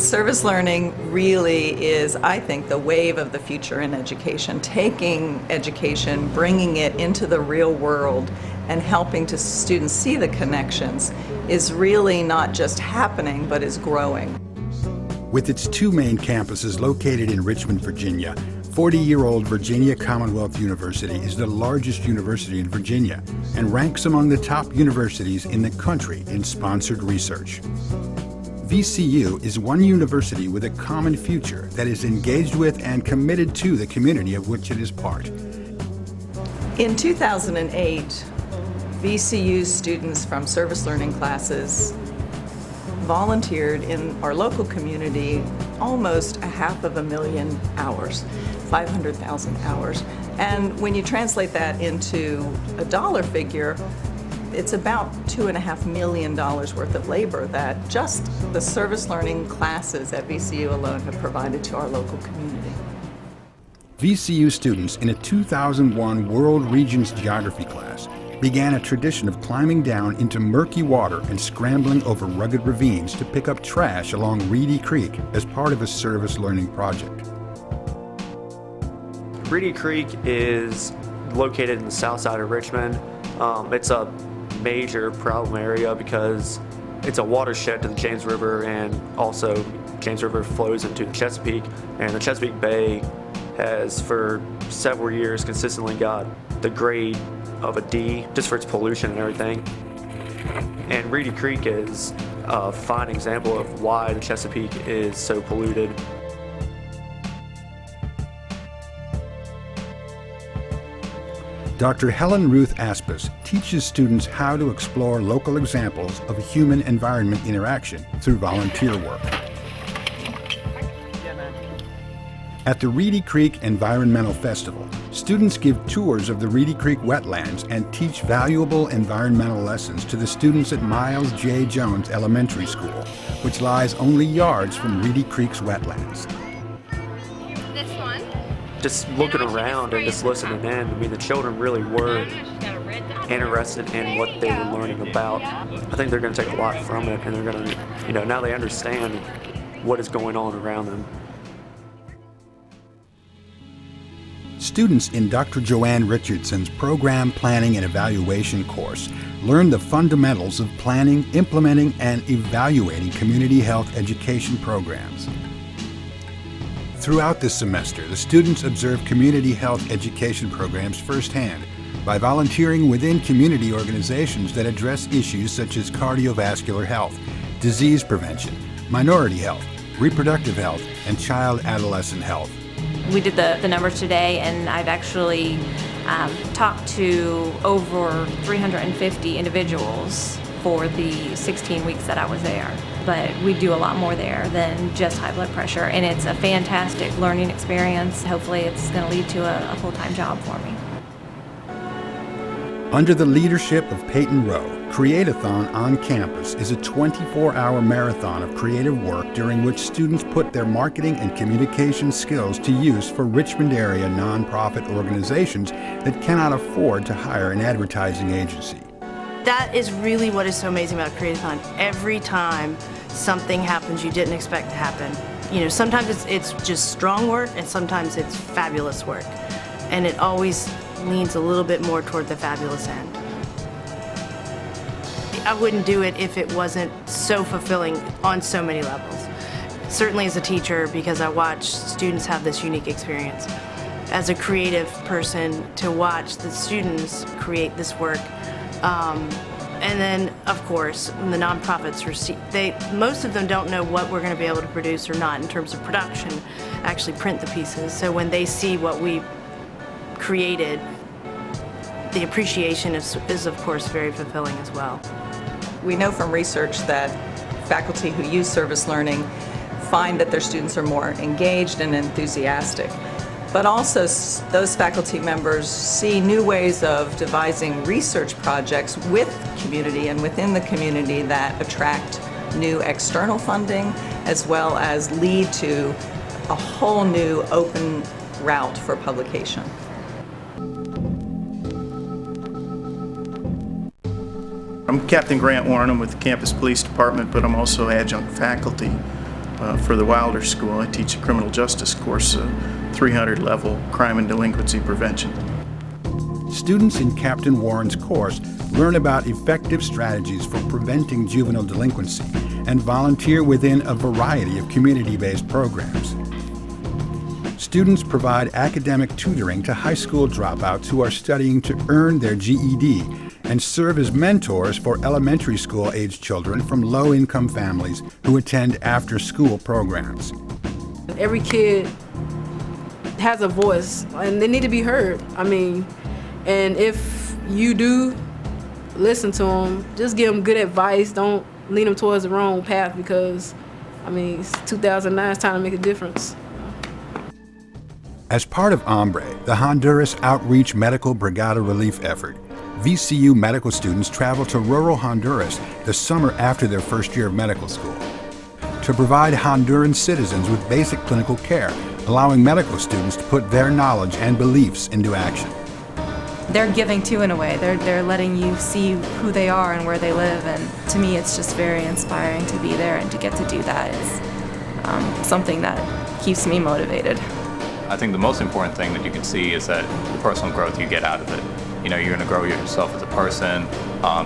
Service learning really is, I think, the wave of the future in education. Taking education, bringing it into the real world, and helping students see the connections is really not just happening, but is growing. With its two main campuses located in Richmond, Virginia, 40-year-old Virginia Commonwealth University is the largest university in Virginia and ranks among the top universities in the country in sponsored research. VCU is one university with a common future that is engaged with and committed to the community of which it is part. In 2008, VCU students from service learning classes volunteered in our local community almost 500,000 hours, 500,000 hours. And when you translate that into a dollar figure, it's about $2.5 million worth of labor that just the service learning classes at VCU alone have provided to our local community. VCU students in a 2001 World Regions Geography class began a tradition of climbing down into murky water and scrambling over rugged ravines to pick up trash along Reedy Creek as part of a service learning project. Reedy Creek is located in the south side of Richmond. It's a major problem area because it's a watershed to the James River, and also James River flows into the Chesapeake, and the Chesapeake Bay has for several years consistently got the grade of a D just for its pollution and everything. And Reedy Creek is a fine example of why the Chesapeake is so polluted. Dr. Helen Ruth Aspis teaches students how to explore local examples of human-environment interaction through volunteer work. At the Reedy Creek Environmental Festival, students give tours of the Reedy Creek wetlands and teach valuable environmental lessons to the students at Miles J. Jones Elementary School, which lies only yards from Reedy Creek's wetlands. This one. Just looking around and just listening in, I mean, the children really were interested in what they were learning about. I think they're going to take a lot from it, and they're going to, now they understand what is going on around them. Students in Dr. Joanne Richardson's Program Planning and Evaluation course learn the fundamentals of planning, implementing, and evaluating community health education programs. Throughout this semester, the students observe community health education programs firsthand by volunteering within community organizations that address issues such as cardiovascular health, disease prevention, minority health, reproductive health, and child-adolescent health. We did the numbers today, and I've actually talked to over 350 individuals for the 16 weeks that I was there. But we do a lot more there than just high blood pressure, and it's a fantastic learning experience. Hopefully it's going to lead to a full-time job for me. Under the leadership of Peyton Rowe, Create-a-thon on campus is a 24-hour marathon of creative work during which students put their marketing and communication skills to use for Richmond area nonprofit organizations that cannot afford to hire an advertising agency. That is really what is so amazing about Create-a-thon. Every time something happens you didn't expect to happen. Sometimes it's just strong work, and sometimes it's fabulous work. And it always leans a little bit more toward the fabulous end. I wouldn't do it if it wasn't so fulfilling on so many levels. Certainly as a teacher, because I watch students have this unique experience. As a creative person, to watch the students create this work. And then, of course, when the nonprofits receive, most of them don't know what we're going to be able to produce or not in terms of production, actually print the pieces. So when they see what we created, the appreciation is of course very fulfilling as well. We know from research that faculty who use service learning find that their students are more engaged and enthusiastic. But also those faculty members see new ways of devising research projects with community and within the community that attract new external funding, as well as lead to a whole new open route for publication. I'm Captain Grant Warren. I'm with the Campus Police Department, but I'm also adjunct faculty. for the Wilder School. I teach a criminal justice course, 300 level crime and delinquency prevention. Students in Captain Warren's course learn about effective strategies for preventing juvenile delinquency and volunteer within a variety of community-based programs. Students provide academic tutoring to high school dropouts who are studying to earn their GED and serve as mentors for elementary school-aged children from low-income families who attend after-school programs. Every kid has a voice and they need to be heard. And if you do listen to them, just give them good advice. Don't lead them towards the wrong path because, it's 2009, it's time to make a difference. As part of Hombre, the Honduras Outreach Medical Brigade relief effort, VCU medical students travel to rural Honduras the summer after their first year of medical school to provide Honduran citizens with basic clinical care, allowing medical students to put their knowledge and beliefs into action. They're giving too, in a way. They're letting you see who they are and where they live, and to me it's just very inspiring to be there and to get to do that. It's something that keeps me motivated. I think the most important thing that you can see is that the personal growth you get out of it. You're going to grow yourself as a person,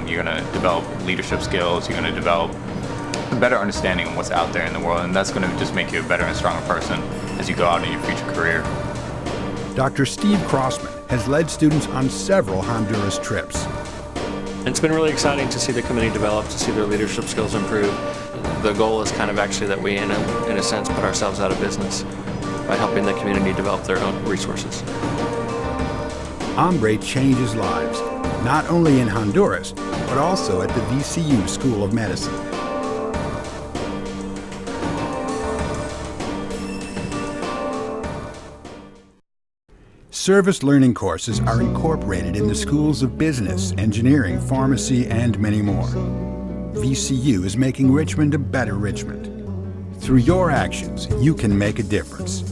you're going to develop leadership skills, you're going to develop a better understanding of what's out there in the world, and that's going to just make you a better and stronger person as you go out in your future career. Dr. Steve Crossman has led students on several Honduras trips. It's been really exciting to see the community develop, to see their leadership skills improve. The goal is kind of actually that we, in a sense, put ourselves out of business by helping the community develop their own resources. Hombre changes lives, not only in Honduras, but also at the VCU School of Medicine. Service learning courses are incorporated in the schools of business, engineering, pharmacy, and many more. VCU is making Richmond a better Richmond. Through your actions, you can make a difference.